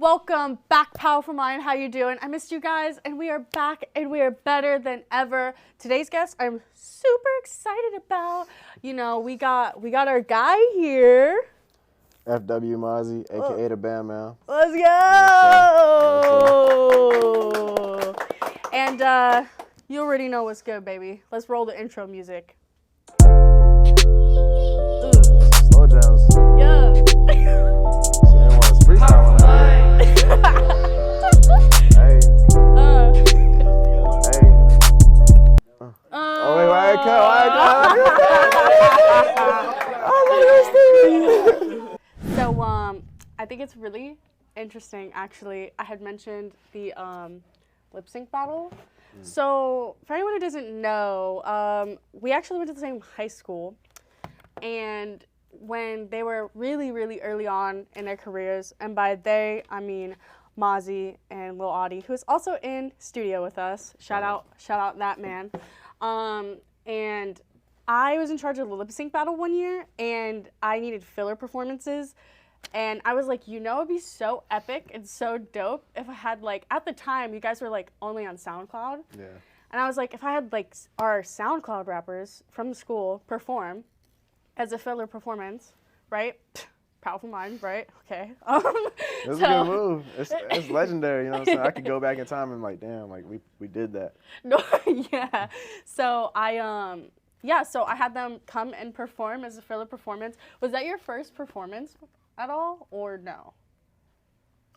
Welcome back, Powerful Mind. How you doing? I missed you guys, and we are back, and we are better than ever. Today's guest, I'm super excited about. You know, we got our guy here. FWMAZI, aka the Band Man. Let's go! And you already know what's good, baby. Let's roll the intro music. Slow jams. Yeah. Oh wait, why So I think it's really interesting. Actually, I had mentioned the lip sync battle. So for anyone who doesn't know, we actually went to the same high school, and when they were really, really early on in their careers, and by they, I mean Mazi and Lil Audie, who is also in studio with us. Shout out that man. And I was in charge of the lip sync battle one year, and I needed filler performances. And I was like, you know, it'd be so epic and so dope if I had, like, at the time, you guys were, like, only on SoundCloud. Yeah. And I was like, if I had, like, our SoundCloud rappers from the school perform as a filler performance, right? Powerful mind, right? Okay. It's a good move. It's legendary, you know what I'm saying? I could go back in time and like, damn, like we did that. No, yeah. So I had them come and perform as a filler performance. Was that your first performance at all, or no?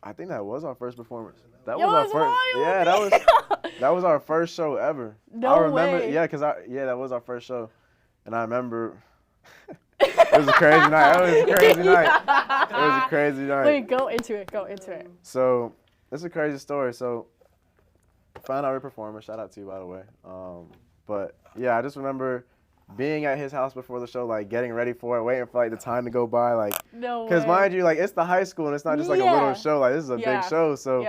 I think that was our first performance. That was our first. Yeah, that was our first show ever. No I remember, way. Yeah, that was our first show, and I remember. It was a crazy night. It was a crazy night. Wait, go into it. So, it's a crazy story. So, found out your performer. Shout out to you, by the way. But, yeah, I just remember being at his house before the show, like, getting ready for it, waiting for, like, the time to go by. Like, no way. Because, mind you, like, it's the high school, and it's not just, like, a little show. Like, this is a big show. So,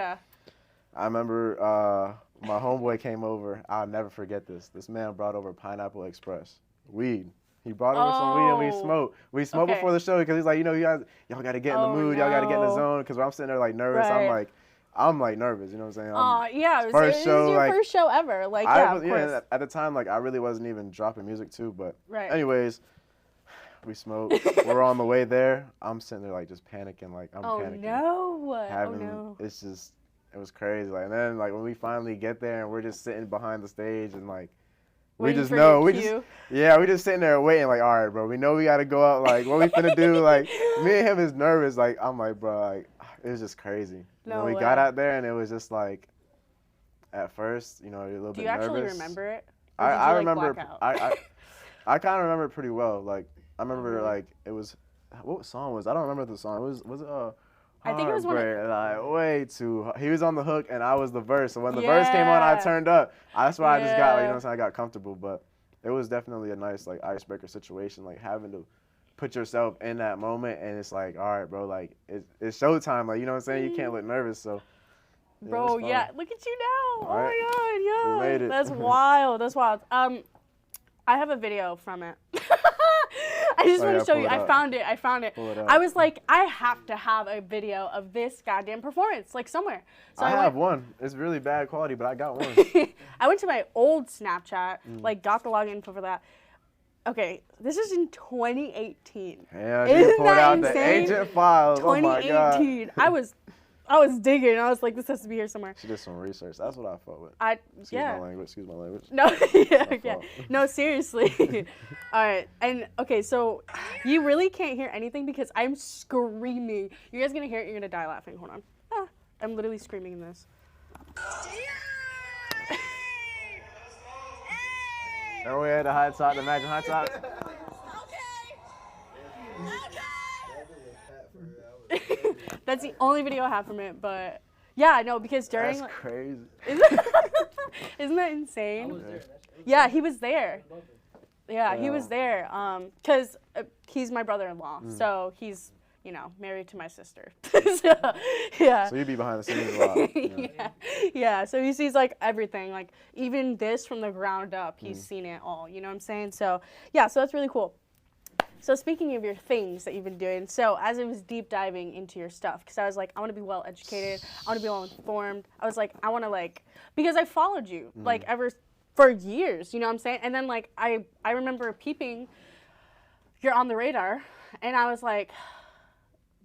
I remember my homeboy came over. I'll never forget this. This man brought over Pineapple Express. Weed. He brought over some weed and we smoked. We smoked before the show because he's like, you know, y'all got to get in the mood. Y'all got to get in the zone. Because I'm sitting there like nervous. Right. I'm like nervous. You know what I'm saying? Yeah. It was your first show ever. Like, of course. Yeah, at the time, like I really wasn't even dropping music too. But anyways, we smoked. We're on the way there. I'm sitting there like just panicking. Like I'm panicking. No. It's just, it was crazy. Like, and then like when we finally get there and we're just sitting behind the stage and like, we just sitting there waiting, like, all right, bro, we know we got to go out, like, what we finna do, like, me and him is nervous, like, I'm like, bro, like, it was just crazy. No when we way. got out there, and it was just, like, at first, you know, you're a little bit nervous. Do you actually remember it? I remember, I kind of remember it pretty well, like, I remember, like, it was, what song was it? I don't remember the song, was it, I think it was one of... Like, way too... He was on the hook, and I was the verse. So when the verse came on, I turned up. That's why I just got, like, you know what I'm saying? I got comfortable. But it was definitely a nice, like, icebreaker situation, like, having to put yourself in that moment. And it's like, all right, bro, like, it's showtime. Like, you know what I'm saying? You can't look nervous, so... Yeah, bro, yeah. Look at you now. All right. Oh, my God, yeah. We made it. That's wild. I have a video from it. I just want to show you. I found it. I was like, I have to have a video of this goddamn performance, like somewhere. So I have one. It's really bad quality, but I got one. I went to my old Snapchat, like got the login info for that. Okay, this is in 2018. Yeah, she pulled out the ancient files. 2018. Oh my God. I was digging. I was like, this has to be here somewhere. She did some research. That's what I fought with. Excuse my language. No, yeah. No, seriously. All right. And, okay, so you really can't hear anything because I'm screaming. You guys going to hear it? You're going to die laughing. Hold on. I'm literally screaming in this. And we had the high top, the Imagine high top. That's the only video I have from it, but yeah, no, because during... That's crazy. Isn't that insane? Yeah, he was there. Yeah, he was there. Because he's my brother-in-law, so he's, you know, married to my sister. So, yeah. So you be behind the scenes a lot. Yeah, so he sees, like, everything. Like, even this from the ground up, he's seen it all. You know what I'm saying? So, yeah, so that's really cool. So speaking of your things that you've been doing, so as I was deep diving into your stuff, because I was like, I want to be well educated, I want to be well informed. I was like, I want to like, because I followed you like ever for years, you know what I'm saying? And then like I remember peeping, you're on the radar, and I was like,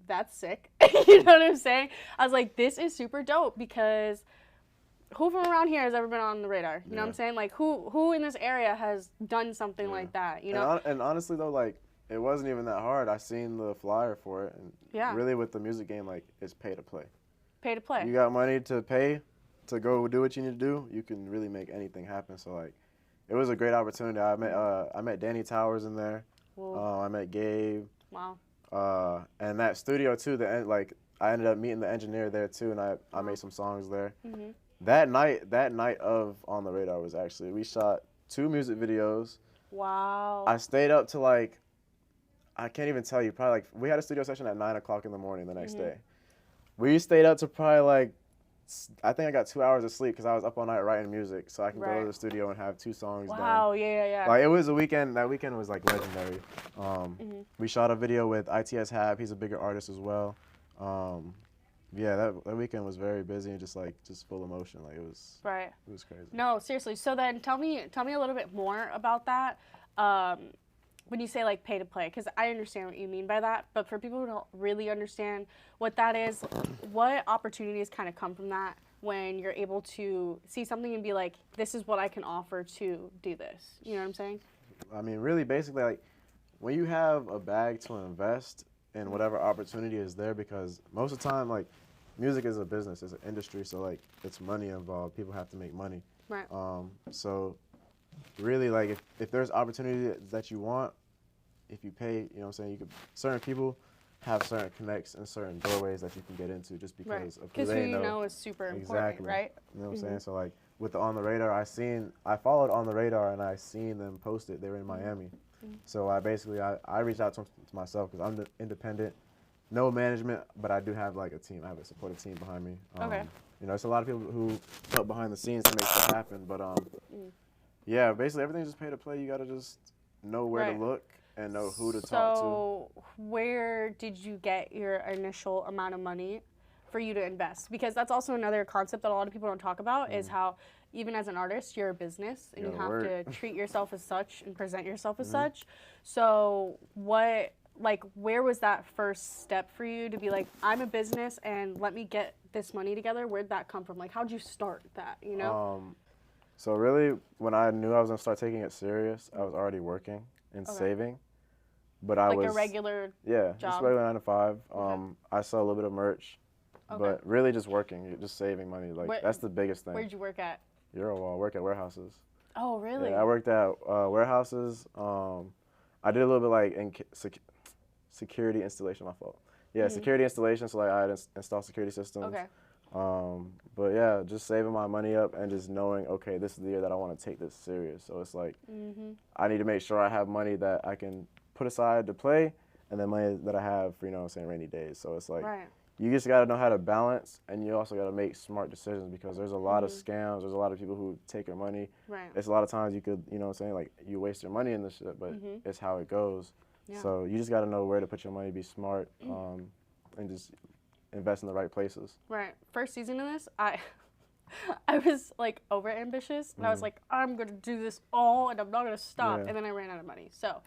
that's sick. You know what I'm saying? I was like, this is super dope because who from around here has ever been on the radar? You know what I'm saying? Like who in this area has done something like that? You know? And honestly though, like it wasn't even that hard. I seen the flyer for it, and really with the music game, like it's pay to play. Pay to play. You got money to pay to go do what you need to do. You can really make anything happen. So like, it was a great opportunity. I met Danny Towers in there. I met Gabe. Wow. And that studio too. Like I ended up meeting the engineer there too, and I made some songs there. That night of On the Radar was actually, we shot 2 music videos. Wow. I stayed up to like, I can't even tell you, probably like, we had a studio session at 9 o'clock in the morning the next day. We stayed up to probably like, I think I got 2 hours of sleep because I was up all night writing music, so I can go to the studio and have 2 songs done. Wow, yeah. Like it was a weekend, that weekend was like legendary. We shot a video with ITS Hab, he's a bigger artist as well. Yeah, that weekend was very busy and just full of emotion. Like it was crazy. No, seriously. So then tell me a little bit more about that. When you say like pay to play, because I understand what you mean by that, but for people who don't really understand what that is, what opportunities kind of come from that when you're able to see something and be like, this is what I can offer to do this. You know what I'm saying? I mean, really, basically, like when you have a bag to invest in whatever opportunity is there, because most of the time, like music is a business, it's an industry, so like it's money involved. People have to make money. Right. So really, like if there's opportunity that you want, if you pay, you know what I'm saying, certain people have certain connects and certain doorways that you can get into just because of who they know. Because who you know is super important, right? You know what I'm saying? So like with the On the Radar, I followed On the Radar and I seen them post it. They were in Miami. So I reached out to myself because I'm independent, no management, but I do have like a team. I have a supportive team behind me. Okay. You know, it's a lot of people who help behind the scenes to make stuff happen. But yeah, basically everything's just pay to play. You gotta just know where to look and know who to talk to. So where did you get your initial amount of money for you to invest? Because that's also another concept that a lot of people don't talk about is how even as an artist, you're a business and you have to treat yourself as such and present yourself as such. So where was that first step for you to be like, I'm a business and let me get this money together? Where'd that come from? Like, how'd you start that, you know? So really, when I knew I was gonna start taking it serious, I was already working and saving. But I was like a regular job? Just regular 9 to 5. I sell a little bit of merch, but really just working, just saving money. Like that's the biggest thing. Where'd you work at? Eurowall. I work at warehouses. Oh, really? Yeah, I worked at warehouses. I did a little bit like in security installation. My fault. Yeah, security installation. So like I had install security systems. Okay. But yeah, just saving my money up and just knowing, okay, this is the year that I want to take this serious. So it's like I need to make sure I have money that I can put aside to play, and then money that I have for, you know what I'm saying, rainy days. So it's like you just got to know how to balance, and you also got to make smart decisions because there's a lot of scams. There's a lot of people who take your money. Right. It's a lot of times you could, you know what I'm saying, like you waste your money in this shit, but it's how it goes. Yeah. So you just got to know where to put your money, be smart, and just invest in the right places. Right. First season of this, I was like over ambitious, and I was like, I'm gonna do this all, and I'm not gonna stop. And then I ran out of money. So,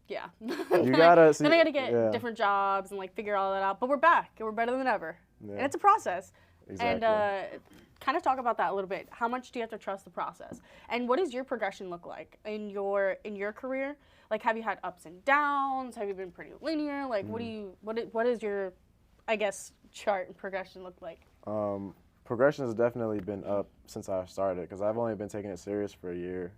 yeah. You gotta. Then I got to get different jobs and like figure all that out. But we're back, and we're better than ever. Yeah. And it's a process. Exactly. And kind of talk about that a little bit. How much do you have to trust the process? And what does your progression look like in your career? Like, have you had ups and downs? Have you been pretty linear? Like, what is your, I guess, chart and progression look like? Progression has definitely been up since I started because I've only been taking it serious for a year.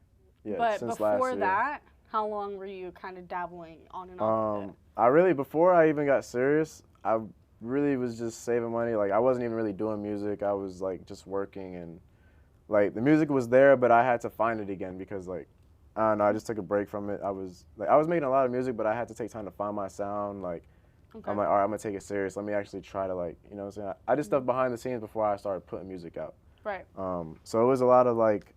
Yeah, but since before last year. that, how long were you kind of dabbling on and off of it? Before I even got serious, I really was just saving money. Like I wasn't even really doing music. I was like just working, and like the music was there, but I had to find it again because like I don't know, I just took a break from it. I was making a lot of music, but I had to take time to find my sound. Like I'm like, all right, I'm gonna take it serious. Let me actually try to like, you know what I'm saying? I did stuff behind the scenes before I started putting music out. Right. So it was a lot of like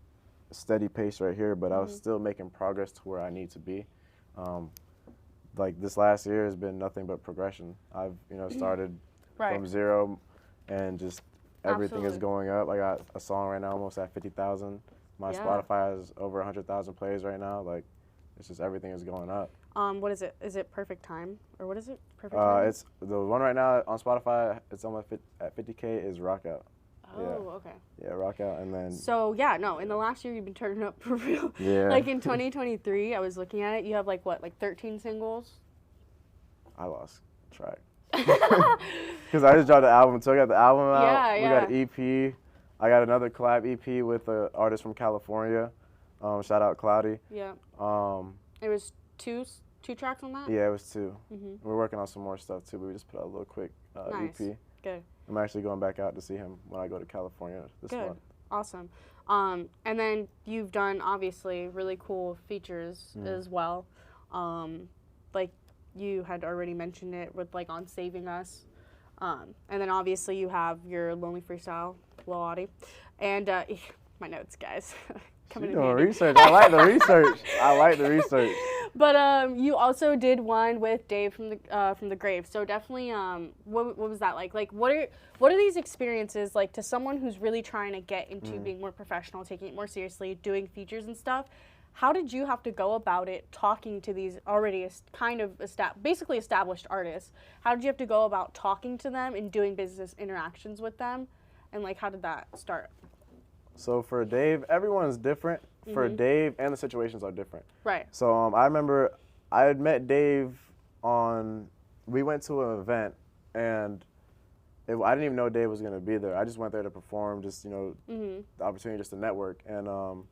steady pace right here, but I was still making progress to where I need to be. like this last year has been nothing but progression. I've started from zero, and just everything is going up. I got a song right now almost at 50,000. My Spotify has over 100,000 plays right now. Like, it's just everything is going up. What is it? Is it Perfect Time, or what is it? Perfect Time? It's the one right now on Spotify. It's almost at 50K is Rock Out. Okay. Yeah, Rock Out, and then. So in the last year you've been turning up for real. Yeah. Like in 2023, I was looking at it. You have like 13 singles. I lost track. Because I just dropped the album, so I got the album out. Yeah, we got an EP. I got another collab EP with an artist from California. Shout out Cloudy. Yeah. It was two tracks on that? Yeah, it was 2. We're working on some more stuff too, but we just put out a little quick nice. EP. Good. I'm actually going back out to see him when I go to California this month. Awesome. And then you've done obviously really cool features as well. Like you had already mentioned it with like on Saving Us. And then obviously you have your Lonely Freestyle, Lil Audie. And my notes, guys. Coming in handy. Research. I like the research. I like the research. But you also did one with Dave from the Grave. So definitely, what was that like? Like, what are these experiences like to someone who's really trying to get into being more professional, taking it more seriously, doing features and stuff? How did you have to go about it, talking to these already kind of basically established artists? How did you have to go about talking to them and doing business interactions with them? And like, how did that start? So for Dave, everyone's different. For Dave, and the situations are different. Right. So I remember I had met Dave we went to an event, and I didn't even know Dave was going to be there. I just went there to perform, just, the opportunity just to network. And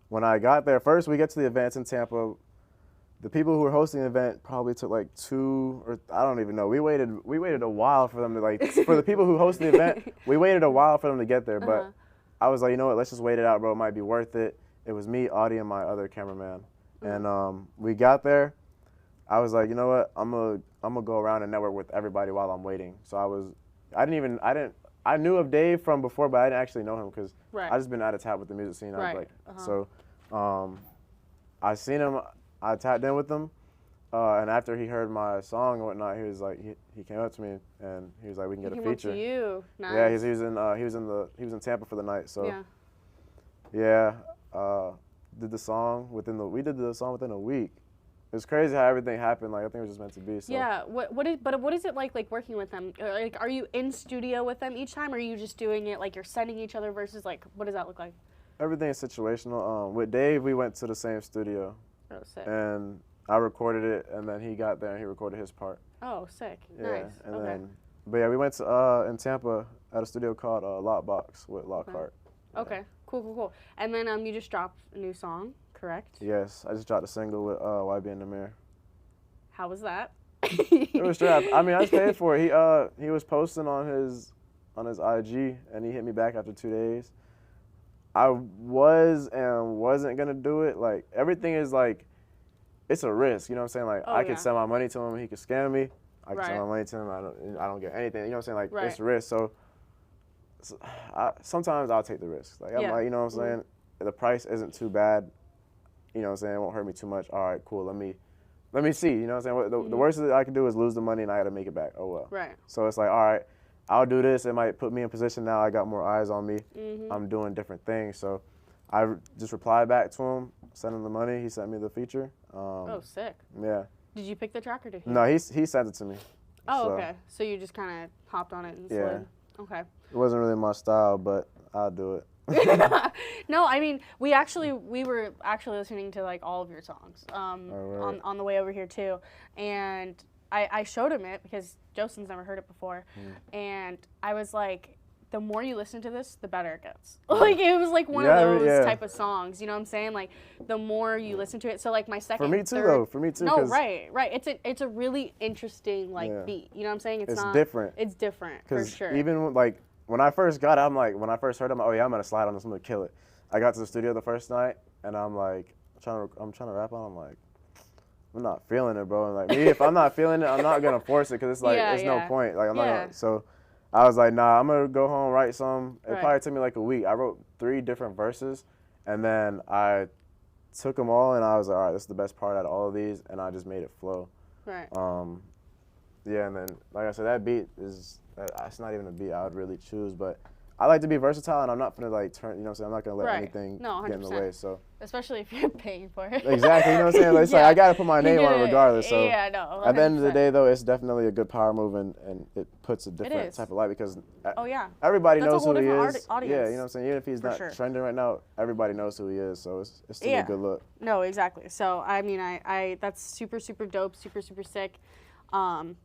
when I got there, first we get to the events in Tampa. The people who were hosting the event probably took like 2 or I don't even know. We waited a while for them to for the people who hosted the event, we waited a while for them to get there. But I was like, you know what, let's just wait it out, bro. It might be worth it. It was me, Audie, and my other cameraman. And we got there. I was like, you know what, I'm gonna go around and network with everybody while I'm waiting. So I knew of Dave from before, but I didn't actually know him because I just been out of tap with the music scene. So I seen him, I tapped in with him, and after he heard my song and whatnot, he was like, he came up to me and he was like, we can get a feature. He came up to you. Nice. Yeah, he was in Tampa for the night. So did the song within a week. It was crazy how everything happened. Like, I think it was just meant to be. So. Yeah. What is it like working with them? Like, are you in studio with them each time, or are you just doing it like you're sending each other versus like what does that look like? Everything is situational. With Dave, we went to the same studio. Oh, sick. And I recorded it, and then he got there and he recorded his part. Oh, sick. Yeah, nice. And then, but yeah, we went to in Tampa at a studio called Lockbox with Lockhart. Okay. Yeah. Cool. And then you just dropped a new song, correct? Yes, I just dropped a single with YB and Nahmir. How was that? It was straight. I mean, I just paid for it. He was posting on his IG, and he hit me back after 2 days. I was and wasn't gonna do it. Like, everything is like, it's a risk. You know what I'm saying? Like, I could send my money to him, he could scam me. I could send my money to him. I don't get anything. You know what I'm saying? Like, it's a risk. So sometimes I'll take the risk. Like, I'm like, you know what I'm saying? The price isn't too bad. You know what I'm saying? It won't hurt me too much. All right, cool. Let me see. You know what I'm saying? The worst that I can do is lose the money and I got to make it back. Oh, well. Right. So it's like, all right, I'll do this. It might put me in position now. I got more eyes on me. I'm doing different things. So I just replied back to him, sent him the money. He sent me the feature. Oh, sick. Yeah. Did you pick the track or did he? No, he sent it to me. Oh, okay. So you just kind of hopped on it and slid. Okay. It wasn't really my style, but I'll do it. No, I mean, we were actually listening to like all of your songs on the way over here too, and I showed him it because Josen's never heard it before, and I was like, the more you listen to this, the better it gets. Like, it was like one of those type of songs, you know what I'm saying? Like, the more you listen to it, so like my second, For me too. No, right. It's a really interesting beat. You know what I'm saying? It's different. It's different for sure. Even like when I first got it, when I first heard it, I'm like, oh yeah, I'm gonna slide on this, I'm gonna kill it. I got to the studio the first night, and I'm like, I'm trying to rap on. I'm like, I'm not feeling it, bro. And like, me, if I'm not feeling it, I'm not gonna force it because it's like, there's no point. Like, I'm not gonna. So I was like, nah, I'm gonna go home, write some. It probably took me like a week. I wrote 3 different verses, and then I took them all, and I was like, all right, this is the best part out of all of these, and I just made it flow. Right. Yeah, and then like I said, that beat is it's not even a beat I would really choose, but I like to be versatile, and I'm not gonna like turn. You know what I'm saying? I'm not gonna let anything get in the way. So. Especially if you're paying for it. Exactly. You know what I'm saying? Like, it's like I gotta put my name on it regardless. So. Yeah, no. 100%. At the end of the day, though, it's definitely a good power move, and it puts a different type of light because. Oh yeah. Everybody knows who he is. Audience. Yeah, you know what I'm saying? Even if he's not trending right now, everybody knows who he is. So it's still a good look. No, exactly. So I mean, I that's super dope, super sick. And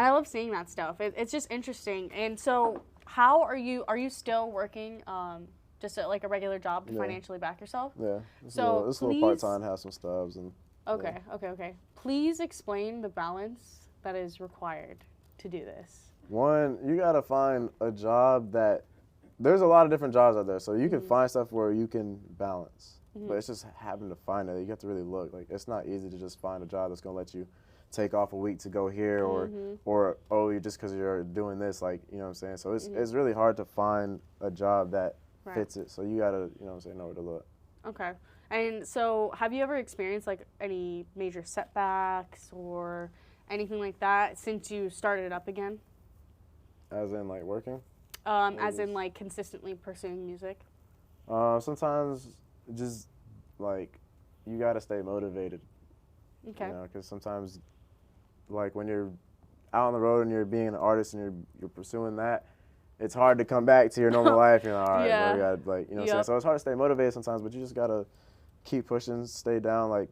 I love seeing that stuff. It's just interesting. And so, how are you still working? Just like a regular job to financially back yourself? Yeah. It's a little part-time, have some stubs. And, okay. Please explain the balance that is required to do this. One, you got to find a job that, there's a lot of different jobs out there. So you can find stuff where you can balance. But it's just having to find it. You have to really look. Like, it's not easy to just find a job that's going to let you take off a week to go here or you just because you're doing this, like, you know what I'm saying? So it's really hard to find a job that fits it. So you gotta, you know what I'm saying, know where to look. Okay. And so have you ever experienced like any major setbacks or anything like that since you started up again? As in like working? As in like consistently pursuing music? Sometimes just like you gotta stay motivated. Okay. You know, because sometimes like when you're out on the road and you're being an artist and you're pursuing that, it's hard to come back to your normal life. You're like, all right, well, we got like, you know what I'm saying? So it's hard to stay motivated sometimes, but you just gotta keep pushing, stay down. Like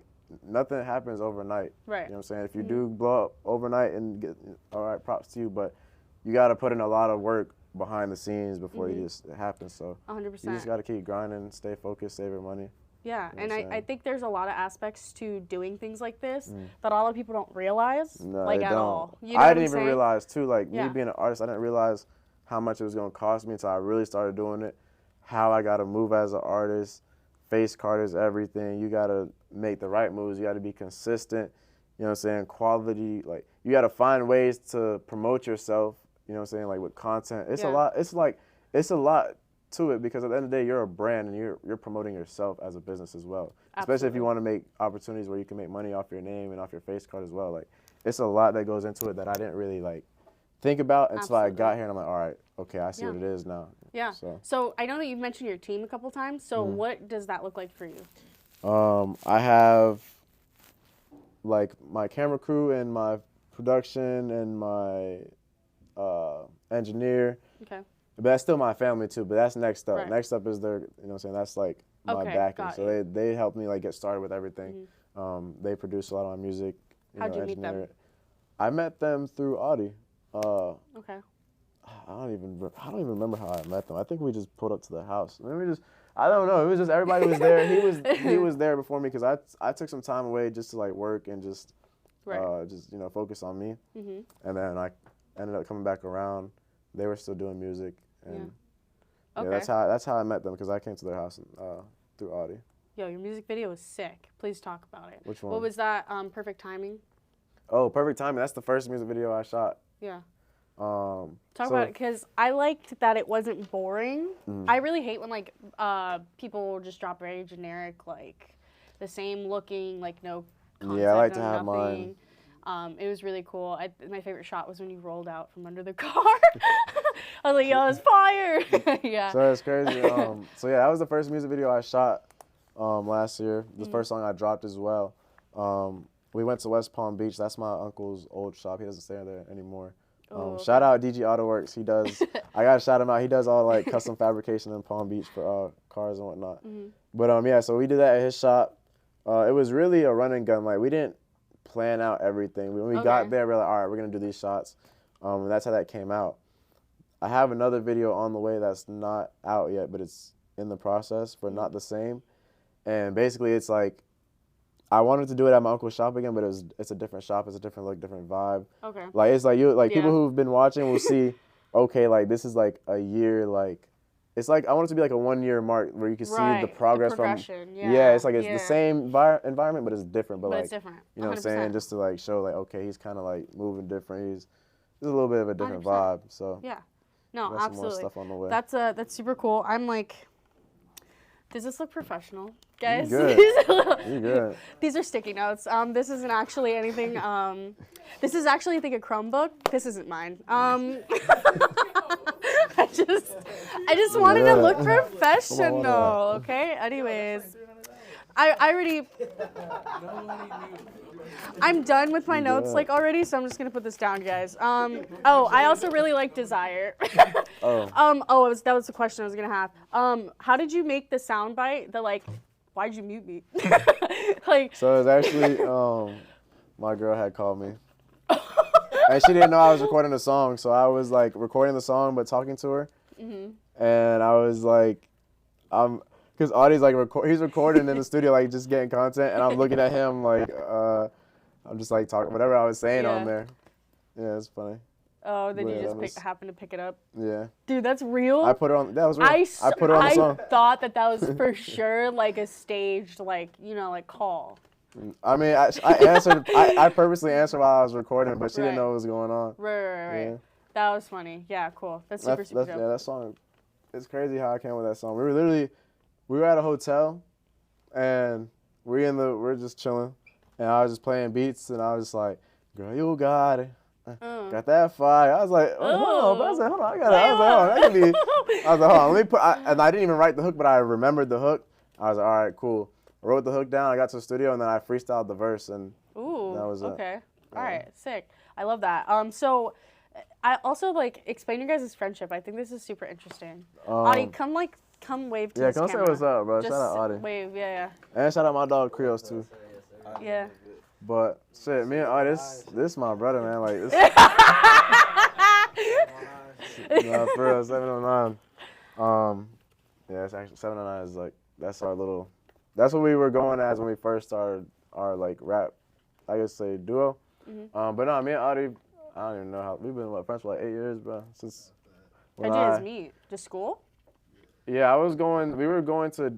nothing happens overnight. Right. You know what I'm saying? If you do blow up overnight and get, all right, props to you, but you gotta put in a lot of work behind the scenes before it happens. So 100%. You just gotta keep grinding, stay focused, save your money. Yeah, and I think there's a lot of aspects to doing things like this that a lot of people don't realize, no, like at don't. all. You know I didn't even realize too, like me being an artist, I didn't realize how much it was gonna cost me until I really started doing it. How I gotta move as an artist, face card is everything. You gotta make the right moves. You gotta be consistent. You know what I'm saying? Quality, like you gotta find ways to promote yourself. You know what I'm saying? Like with content, it's a lot. It's a lot to it because at the end of the day, you're a brand and you're promoting yourself as a business as well. Absolutely. Especially if you want to make opportunities where you can make money off your name and off your face card as well. Like it's a lot that goes into it that I didn't really like think about until I got here and I'm like, all right, okay, I see what it is now. Yeah. So I know that you've mentioned your team a couple times. So what does that look like for you? I have like my camera crew and my production and my engineer. Okay. But that's still my family too, but that's next up. Right. Next up is their, you know what I'm saying, that's like my backing. So they helped me like get started with everything. They produce a lot of my music. How'd you meet them? I met them through Audi. Okay. I don't even remember how I met them. I think we just pulled up to the house. I don't know. It was just everybody was there. He was there before me because I took some time away just to like work and just you know, focus on me. And then I ended up coming back around. They were still doing music. And that's how I met them because I came to their house through Audi. Yo, your music video was sick. Please talk about it. Which one? What was that? Perfect Timing? Oh, Perfect Timing. That's the first music video I shot. Yeah. Talk about it because I liked that it wasn't boring. I really hate when like people just drop very generic, like the same looking, like no concept. Yeah, I like to have mine. It was really cool. My favorite shot was when you rolled out from under the car. I was like, yo, it's fire. Yeah. So it's crazy. So yeah, that was the first music video I shot last year. The first song I dropped as well. We went to West Palm Beach. That's my uncle's old shop. He doesn't stay there anymore. Shout out DG Auto Works. He does. I gotta shout him out. He does all like custom fabrication in Palm Beach for cars and whatnot. But yeah, so we did that at his shop. It was really a run and gun. Like we didn't plan out everything. When we got there, we were like, all right, we're gonna do these shots. And that's how that came out. I have another video on the way that's not out yet, but it's in the process, but not the same. And basically, it's like I wanted to do it at my uncle's shop again, but it's a different shop, it's a different look, different vibe. Okay. Like it's like people who've been watching will see, okay, like this is like a year, like it's like I want it to be like a 1 year mark where you can see the progress from. Yeah, it's like it's the same environment, but it's different. But like it's different. 100%. You know what I'm saying? Just to like show like okay, he's kind of like moving different. He's a little bit of a different 100%. Vibe. So yeah, no, that's absolutely. Some more stuff on the way. That's super cool. I'm like Does this look professional, guys? You're good. These are sticky notes. This isn't actually anything. This is actually, I think, a Chromebook. This isn't mine. I just wanted to look professional. Okay. Anyways, I already. I'm done with my notes like already, so I'm just gonna put this down, guys. Oh, I also really like Desire. That was the question I was gonna have. How did you make the soundbite? The like, why'd you mute me? Like. So it was actually my girl had called me, and she didn't know I was recording a song, so I was like recording the song but talking to her, and I was like, because Audie's like he's recording in the studio like just getting content, and I'm looking at him like I'm just like talking whatever I was saying on there. Yeah, it's funny. Oh, then you just happened to pick it up. Yeah. Dude, that's real. I put it on. That was real. I put it on the song. I thought that was for sure like a staged like like call. I mean, I answered. I purposely answered while I was recording, but she didn't know what was going on. Right. Yeah. That was funny. Yeah, cool. That's super dope. Yeah, that song. It's crazy how I came with that song. We were at a hotel, and we're just chilling. And I was just playing beats, and I was just like, "Girl, you got it, got that fire." I was like, "Hold on," I was like, "Hold on, I was like, "Hold on, that could be." I was like, "Hold on, let me put." And I didn't even write the hook, but I remembered the hook. I was like, "All right, cool." I wrote the hook down. I got to the studio, and then I freestyled the verse, and that was it. Okay, all right, sick. I love that. So, I also like explain your guys' friendship. I think this is super interesting. Audie, come wave to this camera. Yeah, come say what's up, bro. Shout out Audie. Wave, yeah. And shout out my dog Creos too. Yeah. But shit, me and Audie, this is my brother, man. Like this. No, for real, 709. Yeah, it's actually 709 is like that's our little. That's what we were going as when we first started our like rap, I guess say duo. But no, me and Audie, I don't even know how we've been friends for like 8 years, bro. Since. How'd you guys meet? Just school? Yeah, we were going to.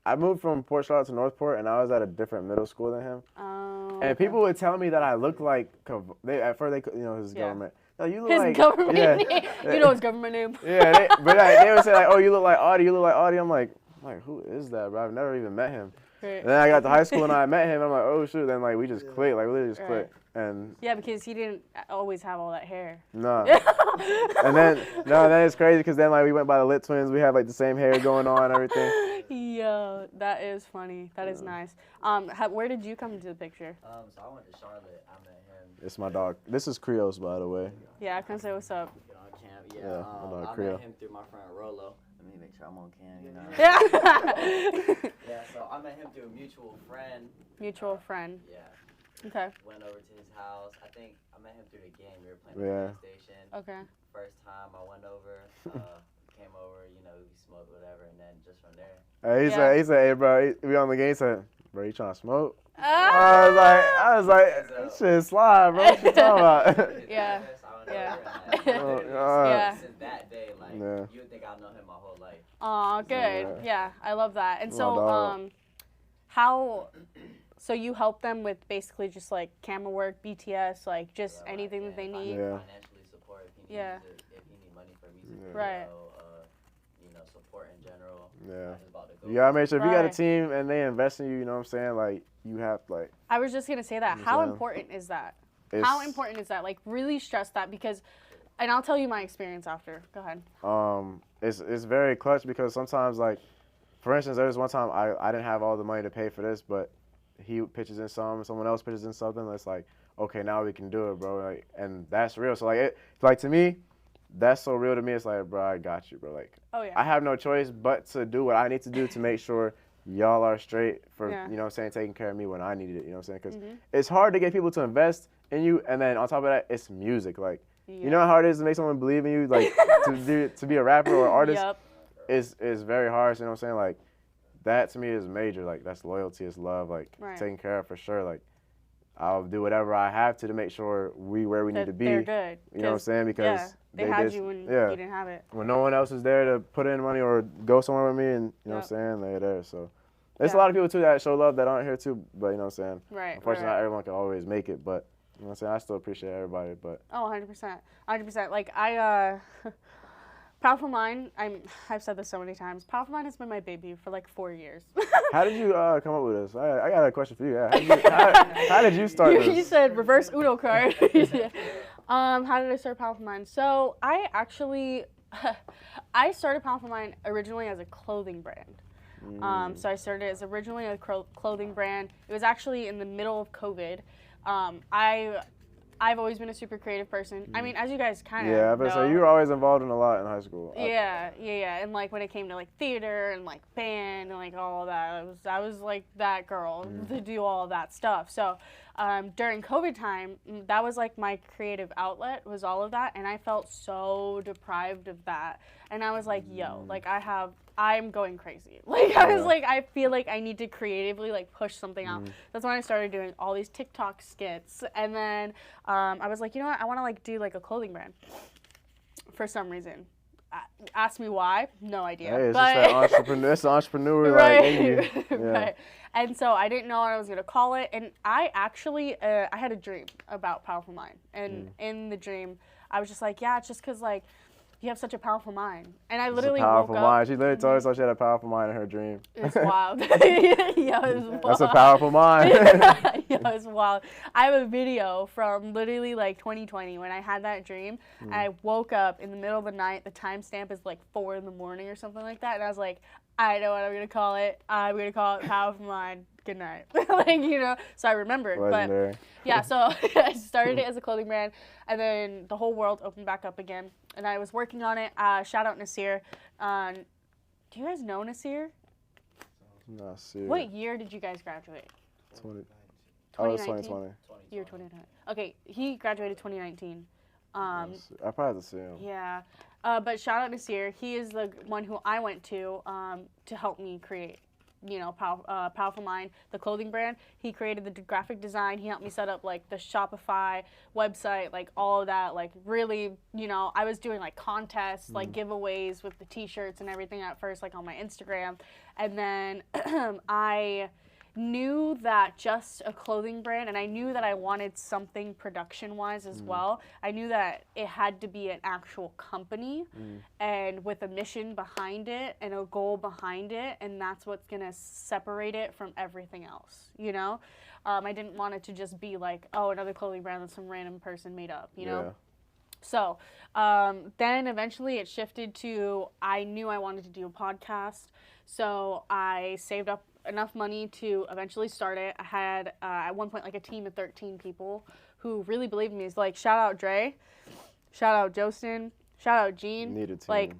I moved from Port Charlotte to Northport, and I was at a different middle school than him. Oh. And people would tell me that I looked like at first his government. No, you look like government name. You know his government name. Yeah, they would say like, "Oh, you look like Audie. You look like Audie." I'm like, who is that, bro? I've never even met him. Right. And then I got to high school and I met him. I'm like, oh shoot. Then like we just clicked, like we literally just clicked. And yeah, because he didn't always have all that hair. No. And then it's crazy because then like we went by the Lit Twins. We have like the same hair going on and everything. Yo, that is funny. That is nice. Where did you come into the picture? So I went to Charlotte. I met him. It's my dog. This is Creos, by the way. Yeah, I can say what's up. Yeah, I met him through my friend Rolo. Let me make sure I'm on cam, you know. Yeah. Yeah, so I met him through a mutual friend. Mutual friend. Yeah. Okay. Went over to his house. I think I met him through the game. We were playing the PlayStation. Okay. First time I went over, came over, we smoked whatever, and then just from there. He said, hey, bro, we on the game. He said, bro, you trying to smoke? I was like, this shit slide, bro. What you talking about? Yeah. Yeah. Since that day, you would think I'd know him my whole life. Aw, good. Yeah, I love that. And so, so you help them with basically just like camera work, BTS, like just anything that they need. Yeah. Financially support if he needs if he need money for music video, right. Support in general. Yeah. You gotta make sure if you got a team and they invest in you, you know what I'm saying? Like you have like. I was just gonna say that. How important is that? How important is that? Like really stress that because, and I'll tell you my experience after. Go ahead. It's very clutch because sometimes like, for instance, there was one time I didn't have all the money to pay for this, but he pitches in someone else pitches in something. It's like, okay, now we can do it, bro. Like, and that's real. So like to me, that's so real to me. It's like, bro, I got you, bro. Like, I have no choice but to do what I need to do to make sure y'all are straight for, you know what I'm saying, taking care of me when I needed it, you know what I'm saying? Because it's hard to get people to invest in you, and then on top of that, it's music. Like, you know how hard it is to make someone believe in you, like, to be a rapper or artist? It's very hard, you know what I'm saying? Like, that to me is major. Like, that's loyalty, it's love, like, taking care of for sure. Like, I'll do whatever I have to make sure where we need to be. They're good. You know what I'm saying? Because they had you when you didn't have it. When no one else is there to put in money or go somewhere with me, and you know what I'm saying, they're there. So there's a lot of people too that show love that aren't here too, but you know what I'm saying. Right. Unfortunately, not everyone can always make it, but you know what I'm saying. I still appreciate everybody, but. Oh, 100%, 100%. Like Powerful Mind, I've said this so many times. Powerful Mind has been my baby for like 4 years. How did you come up with this? I got a question for you. How did you start this? You said reverse Uno card. How did I start Powerful Mind? So I actually, I started Powerful Mind originally as a clothing brand. So I started as originally a clothing brand. It was actually in the middle of COVID. I've always been a super creative person. I mean, as you guys kind of know. But so you were always involved in a lot in high school. Yeah. And like when it came to like theater and like band and like all of that, I was like that girl to do all of that stuff. So during COVID time, that was like my creative outlet, was all of that, and I felt so deprived of that. And I was like, yo, like I'm going crazy. Like I was like, I feel like I need to creatively like push something out. That's when I started doing all these TikTok skits, and then I was like, you know what, I want to like do like a clothing brand. For some reason, ask me why, no idea. Hey, it's just that entrepreneur right, like in you. Yeah. Right. And so I didn't know what I was gonna call it, and I actually I had a dream about Powerful Mind, and in the dream I was just like, yeah, it's just because like you have such a powerful mind. And I literally woke up. Mind. She literally told us she had a powerful mind in her dream. It's wild. It's wild. That's a powerful mind. It's wild. I have a video from literally like 2020 when I had that dream. And I woke up in the middle of the night. The timestamp is like 4 a.m. or something like that. And I was like, I know what I'm going to call it. I'm going to call it Powerful Mind. Good night. Like, you know, so I remembered. Legendary. But yeah, so I started it as a clothing brand, and then the whole world opened back up again, and I was working on it. Shout out Nasir. Do you guys know Nasir? Nasir. What year did you guys graduate? 2020. Year 2020. Okay, he graduated 2019. I probably have to see him. Yeah. But shout out Nasir. He is the one who I went to help me create, you know, Powerful Mind, the clothing brand. He created the graphic design. He helped me set up like the Shopify website, like all of that. Like really, you know, I was doing like contests, like giveaways with the t-shirts and everything at first, like on my Instagram. And then I knew that just a clothing brand, and I knew that I wanted something production-wise as well. I knew that it had to be an actual company and with a mission behind it and a goal behind it, and that's what's going to separate it from everything else, you know? I didn't want it to just be like, oh, another clothing brand that some random person made up, you know? So then eventually it shifted to, I knew I wanted to do a podcast, so I saved up enough money to eventually start it. I had at one point like a team of 13 people who really believed in me. It's like, shout out Dre, shout out Jostin, shout out Gene. Need a team. Like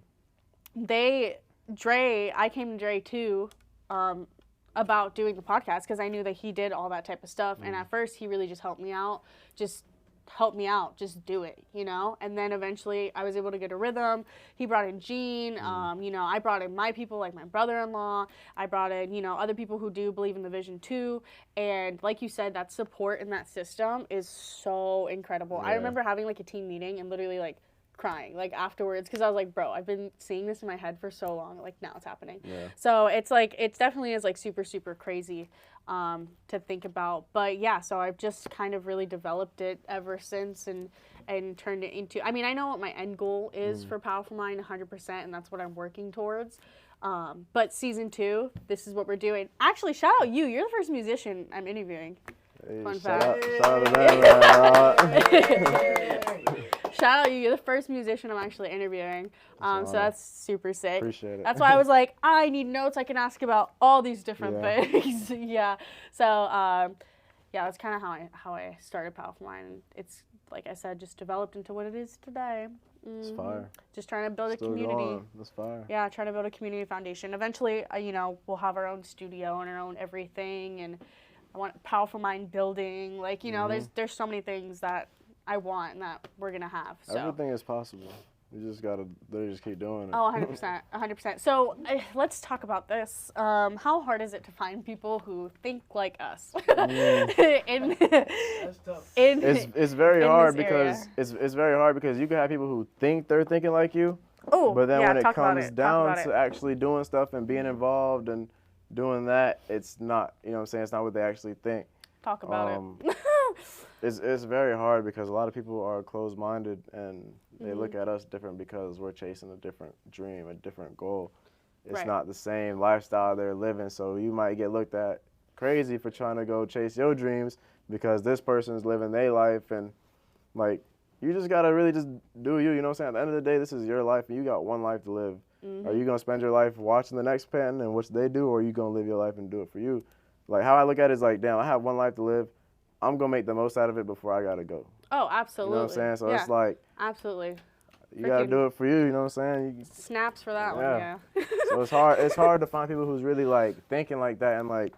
I came to Dre too about doing the podcast because I knew that he did all that type of stuff. And at first he really just helped me out, just do it, you know? And then eventually I was able to get a rhythm. He brought in Gene, you know, I brought in my people, like my brother-in-law. I brought in, you know, other people who do believe in the vision too. And like you said, that support in that system is so incredible. I remember having like a team meeting and literally like crying like afterwards because I was like, bro, I've been seeing this in my head for so long, like now it's happening. So it's like, it definitely is like super, super crazy to think about. But yeah, so I've just kind of really developed it ever since and turned it into, I mean, I know what my end goal is for Powerful Mind 100%, and that's what I'm working towards. But season 2, this is what we're doing. Actually, shout out you. You're the first musician I'm interviewing. Hey, Fun fact. Shout out to that. Shout out you. You're the first musician I'm actually interviewing. So that's super sick. Appreciate it. That's why I was like, I need notes I can ask about all these different things. So that's kind of how I started Powerful Mind. It's, like I said, just developed into what it is today. It's fire. Just trying to build a community. Going. That's fire. Yeah, trying to build a community foundation. Eventually, you know, we'll have our own studio and our own everything, and I want Powerful Mind building. Like, you know, there's so many things that I want and that we're gonna have. So everything is possible. You just gotta just keep doing it. Oh, 100%, 100%. So let's talk about this. How hard is it to find people who think like us? It's very hard because it's very hard because you can have people who think they're thinking like you. Oh, but then when it comes down to actually doing stuff and being involved and doing that, it's not, you know what I'm saying, it's not what they actually think. Talk about it. It's very hard because a lot of people are closed-minded and they look at us different because we're chasing a different dream, a different goal. It's not the same lifestyle they're living, so you might get looked at crazy for trying to go chase your dreams because this person's living their life, and like you just gotta really just do you. You know what I'm saying? At the end of the day, this is your life, and you got one life to live. Are you gonna spend your life watching the next pen and what they do, or are you gonna live your life and do it for you? Like how I look at it is like, damn, I have one life to live. I'm gonna make the most out of it before I gotta go. Oh, absolutely. You know what I'm saying? So it's like absolutely. You gotta do it for you. You know what I'm saying? Snaps for that one. Yeah. So it's hard. It's hard to find people who's really like thinking like that and like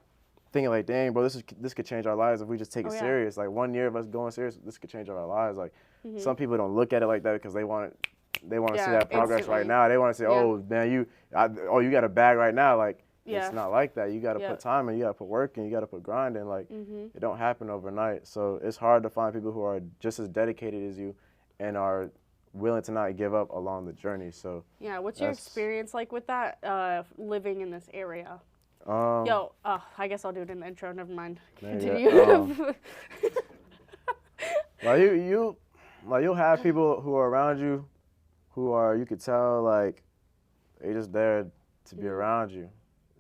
thinking like, dang, bro, this could change our lives if we just take it serious. Like 1 year of us going serious, this could change our lives. Like some people don't look at it like that because they want to see that progress right now. They want to say, oh man, you got a bag right now. Like it's not like that. You got to put time in. You got to put work in. You got to put grind in. Like it don't happen overnight. So it's hard to find people who are just as dedicated as you and are willing to not give up along the journey. So what's your experience like with that, living in this area? I guess I'll do it in the intro. Never mind. Continue. Like you'll have people who are around you, who are, you could tell like they just there to be around you.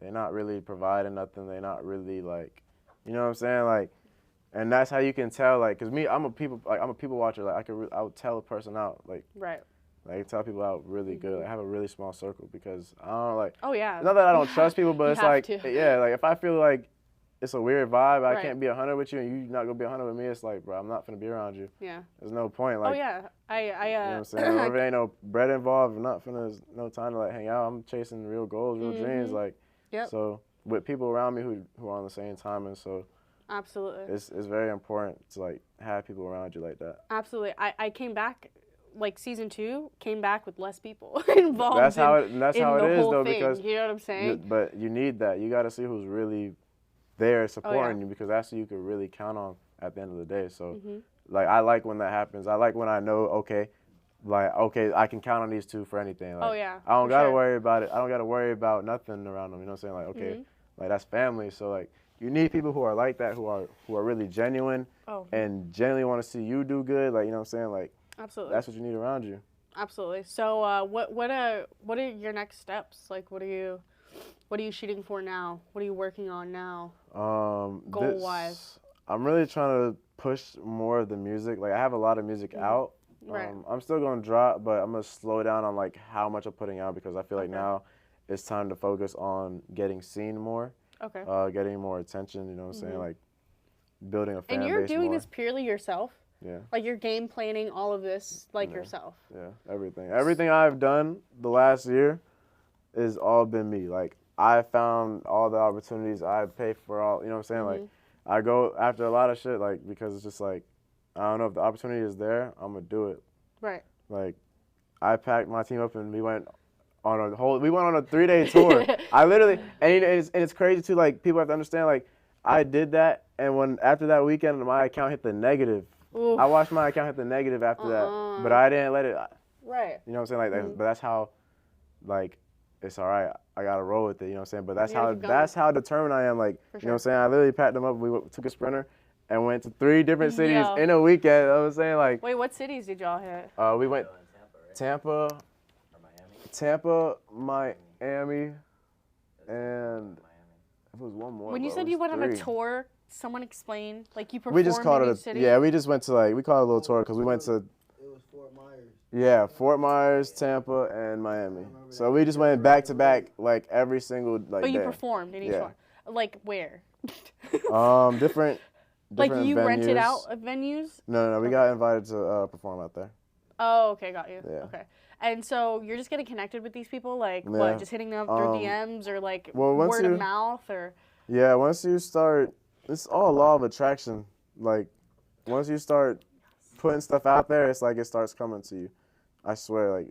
They're not really providing nothing. They're not really like, you know what I'm saying? Like, and that's how you can tell. Like, cause me, I'm a people watcher. Like I would tell a person out. Like, I tell people out really good. I have a really small circle because I don't like. Oh yeah. Not that I don't trust people, but it's like, like if I feel like it's a weird vibe, I can't be 100 with you, and you not gonna be 100 with me. It's like, bro, I'm not gonna be around you. Yeah. There's no point. Like, you know what I'm saying? If there ain't no bread involved, there's no time to like hang out. I'm chasing real goals, real dreams. Like, so with people around me who are on the same time, and so. Absolutely. It's very important to like have people around you like that. Absolutely. I came back, like season 2, came back with less people involved. That's how it is though, thing, because you know what I'm saying. But you need that. You got to see who's really there supporting you, because that's who you can really count on at the end of the day. So, like I like when that happens. I like when I know I can count on these two for anything. Like, I don't gotta worry about it. I don't gotta worry about nothing around them. You know what I'm saying? Like like that's family. So like. You need people who are like that, who are really genuine and genuinely want to see you do good. Like, you know what I'm saying? Like, absolutely. That's what you need around you. Absolutely. So, what are your next steps? Like, what are you shooting for now? What are you working on now? Goal wise. I'm really trying to push more of the music. Like, I have a lot of music out. Right. I'm still gonna drop, but I'm gonna slow down on like how much I'm putting out, because I feel like now it's time to focus on getting seen more. Okay. Getting more attention, you know what I'm saying? Like building a fan base. And you're doing this purely yourself? Yeah. Like you're game planning all of this like yourself? Yeah, everything. Everything I've done the last year has all been me. Like I found all the opportunities. I pay for all, you know what I'm saying? Like I go after a lot of shit, like, because it's just like, I don't know, if the opportunity is there, I'm gonna do it. Right. Like I packed my team up and we went on a 3-day tour. I literally, and it's crazy too, like, people have to understand, like, I did that, and after that weekend, my account hit the negative. Oof. I watched my account hit the negative after that, but I didn't let it. Right. You know what I'm saying? Like, but that's how, like, it's all right. I gotta roll with it. You know what I'm saying? But that's how determined I am. Like, you know what I'm saying? I literally packed them up. We took a Sprinter and went to 3 different cities in a weekend. You know what I'm saying? Like, wait, what cities did y'all hit? We went Tampa. Tampa, Miami, and it was one more. When you said you went on a tour, someone explain, like you performed we just called in it each city? Yeah, we just went to we called it a little tour because we went to. It was Fort Myers. Yeah, Fort Myers, Tampa, and Miami. So we just went back to back like every single But you performed in each one. Like where? Different like you venues. Rented out venues? No. We got invited to perform out there. Oh, okay, got you. Yeah. Okay. And so you're just getting connected with these people, like what? Just hitting them up through DMs or like word of mouth or? Yeah, once you start, it's all law of attraction. Like once you start putting stuff out there, it's like it starts coming to you. I swear,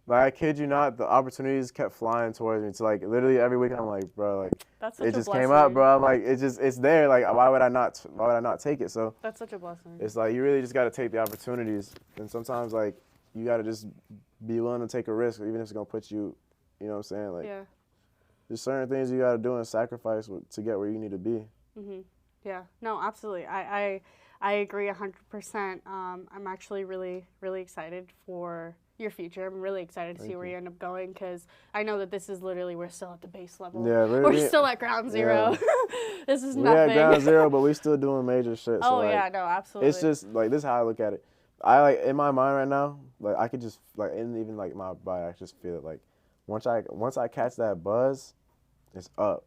I kid you not, the opportunities kept flying towards me. So like literally every week I'm like, bro, like that's such it just a blessing. came up, bro. I'm like, it's there. Like why would I not take it? So that's such a blessing. It's like you really just gotta take the opportunities, and sometimes like you gotta just be willing to take a risk, even if it's gonna put you, you know what I'm saying? Like, there's certain things you gotta do and sacrifice to get where you need to be. Yeah. No, absolutely. I agree 100%. I'm actually really, really excited for your future. I'm really excited to see where you end up going because I know that this is literally, we're still at the base level. Yeah, we're still at ground zero. Yeah. This is we're nothing. at ground zero, but we still doing major shit. Oh, so, like, yeah, no, absolutely. It's just, like, this is how I look at it. I, like, in my mind right now, like, I could just, like, and even, like, my body, I just feel it. Like, once I catch that buzz, it's up.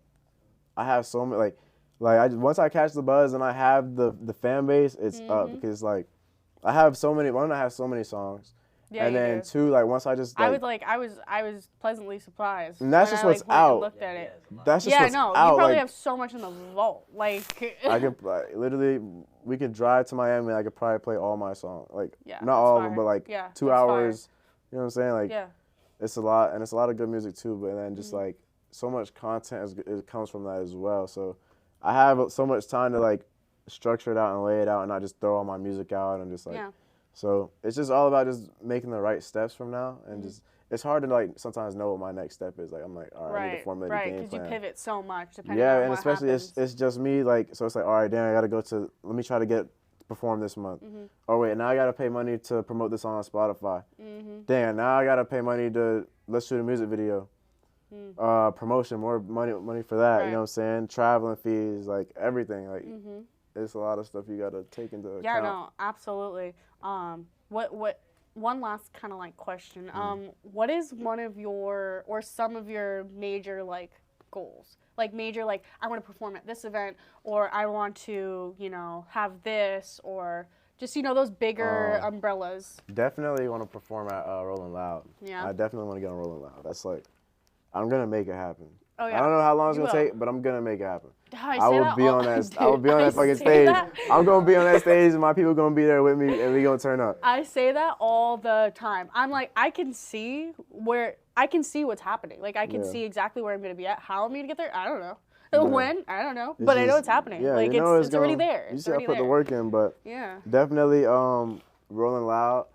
I have so many, once I catch the buzz and I have the fan base, it's up because, like, I have so many songs. Yeah, and then two, like, once I just, like, I was pleasantly surprised. And that's when just I, what's like, went and out. looked at it. That's just what's out. You probably like, have so much in the vault. Like, I could, like, literally, we could drive to Miami and I could probably play all my songs. Like, yeah, not all of them, but, like, 2 hours. Fire. You know what I'm saying? Like, yeah. It's a lot, and it's a lot of good music, too. But then just, like, so much content it comes from that as well. So I have so much time to, like, structure it out and lay it out and not just throw all my music out and just, like, so it's just all about just making the right steps from now and just, it's hard to, like, sometimes know what my next step is. Like, I'm like, all right, I need to formulate a game plan. Right, because you pivot so much depending on and what especially happens. it's just me, like, so it's like, all right, damn, I got to go to, let me try to perform this month. Oh, wait, now I got to pay money to promote this on Spotify. Damn, now I got to pay money let's shoot a music video. Promotion, more money for that, you know what I'm saying? Traveling fees, like, everything, like, it's a lot of stuff you got to take into account. Yeah, no, absolutely. One last kind of, like, question. What is one of your, or some of your major, like, goals? Like, major, like, I want to perform at this event, or I want to, you know, have this, or just, you know, those bigger umbrellas. Definitely want to perform at Rolling Loud. Yeah. I definitely want to get on Rolling Loud. That's, like, I'm going to make it happen. Oh, yeah. I don't know how long it's going to take, but I'm going to make it happen. I will be on that fucking stage. I'm going to be on that stage, and my people going to be there with me, and we going to turn up. I say that all the time. I'm like, I can see what's happening. Like, I can see exactly where I'm going to be at. How I'm going to get there, I don't know. When, I don't know. But I know it's happening. Yeah, like, you know it's already there. You just got to put the work in, but yeah. Definitely Rolling Loud.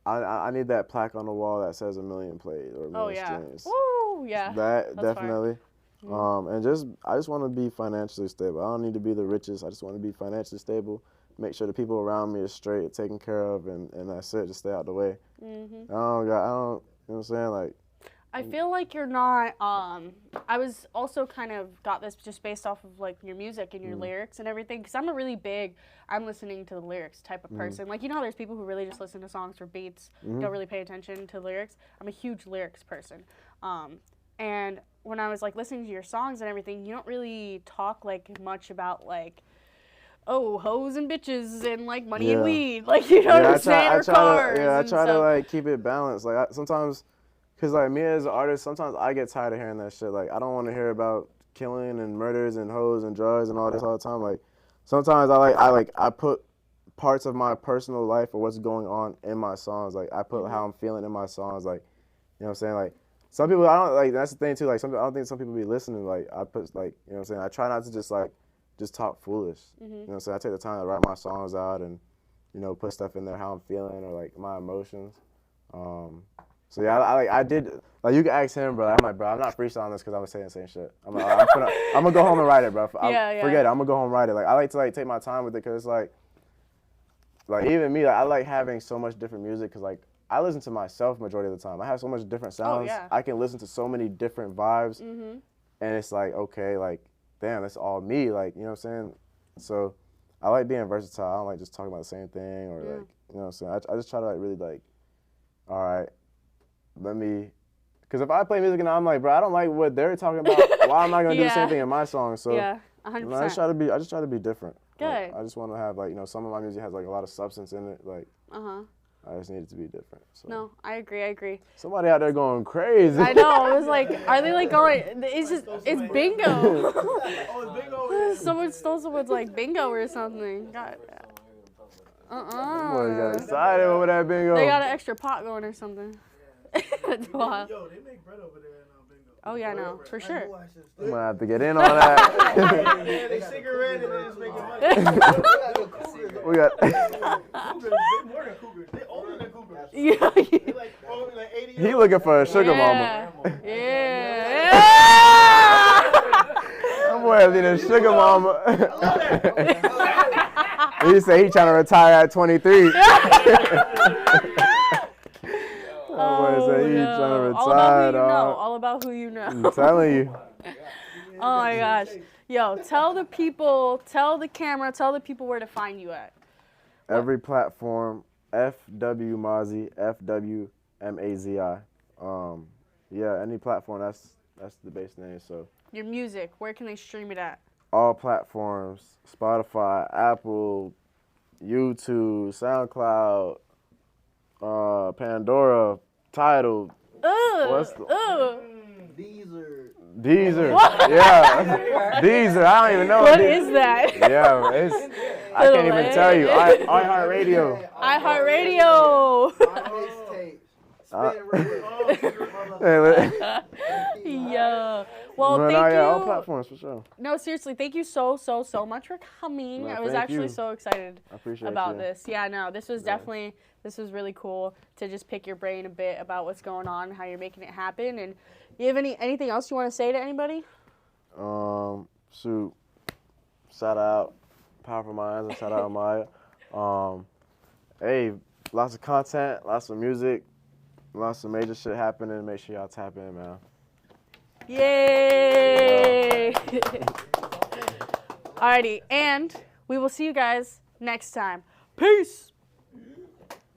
I need that plaque on the wall that says 1 million plays or 1 million streams. Woo, yeah. That's definitely. And I just want to be financially stable. I don't need to be the richest. I just want to be financially stable. Make sure the people around me are straight, taken care of, and that's it. Just stay out the way. I don't, you know what I'm saying? Like, I feel like you're not, I was also kind of got this just based off of, like, your music and your lyrics and everything, because I'm a really big, I'm listening to the lyrics type of person. Like, you know how there's people who really just listen to songs for beats, don't really pay attention to lyrics? I'm a huge lyrics person. And when I was, like, listening to your songs and everything, you don't really talk, like, much about, like, oh, hoes and bitches and, like, money and weed. Like, you know what I'm saying? Or cars. I try to, like, keep it balanced. Like, sometimes... Because, like, me as an artist, sometimes I get tired of hearing that shit. Like, I don't want to hear about killing and murders and hoes and drugs and all this all the time. Like, sometimes I put parts of my personal life or what's going on in my songs. Like, I put how I'm feeling in my songs. Like, you know what I'm saying? Like, some people, I don't, like, that's the thing, too. Like, I don't think some people be listening. Like, I put, like, you know what I'm saying? I try not to just talk foolish. You know what I'm saying? I take the time to write my songs out and, you know, put stuff in there, how I'm feeling or, like, my emotions. So yeah, I did, like, you can ask him, bro. I'm like, bro, I'm not freestyling this because I was saying the same shit. I'm gonna go home and write it, bro. Forget it. I'm gonna go home and write it. Like, I like to, like, take my time with it because it's like even me, like, I like having so much different music because, like, I listen to myself majority of the time. I have so much different sounds. Oh, yeah. I can listen to so many different vibes, and it's like, okay, like, damn, that's all me. Like, you know what I'm saying? So I like being versatile. I don't like just talking about the same thing or like, you know what I'm saying? I just try to, like, really, like, all right. Because if I play music and I'm like, bro, I don't like what they're talking about, why am I going to do the same thing in my song? So, 100%. You know, I just try to be different. Good. Like, I just want to have, like, you know, some of my music has, like, a lot of substance in it. Like, I just need it to be different. So. No, I agree. Somebody out there going crazy. I know. It was like, are they, like, going, it's bingo. Oh, it's bingo. Someone stole someone's, like, bingo or something. God. Boy, got excited over that bingo. They got an extra pot going or something. That's wild. Yo, they make bread over there in bingo. Oh yeah, no, for sure. I'm gonna have to get in on that. Yeah, they cigarette and then it's making money. We got. Cougars, they more than cougars. They older than cougars. Yeah. They like 80 years He looking for a sugar mama. Yeah. That boy better be the sugar mama. He said he trying to retire at 23. All about who you know. I'm telling you. Oh my gosh. Yo, tell the people, tell the camera, tell the people where to find you at. Every platform, FWMAZI, FWMAZI. Yeah, any platform, that's the base name. So your music, where can they stream it at? All platforms, Spotify, Apple, YouTube, SoundCloud, Pandora, Tidal. Deezer. What? Yeah. Deezer. I don't even know. What is that? Yeah, I can't even tell you. iHeartRadio. iHeartRadio. Yeah. Well, thank you. All platforms for sure. No, seriously, thank you so much for coming. No, I was actually so excited about this. Yeah, no, this was definitely, this was really cool to just pick your brain a bit about what's going on, how you're making it happen. And you have anything else you want to say to anybody? Shoot. Shout out Powerful Minds and shout out Maya. Hey, lots of content, lots of music, lots of major shit happening. Make sure y'all tap in, man. Yay! Alrighty, and we will see you guys next time. Peace!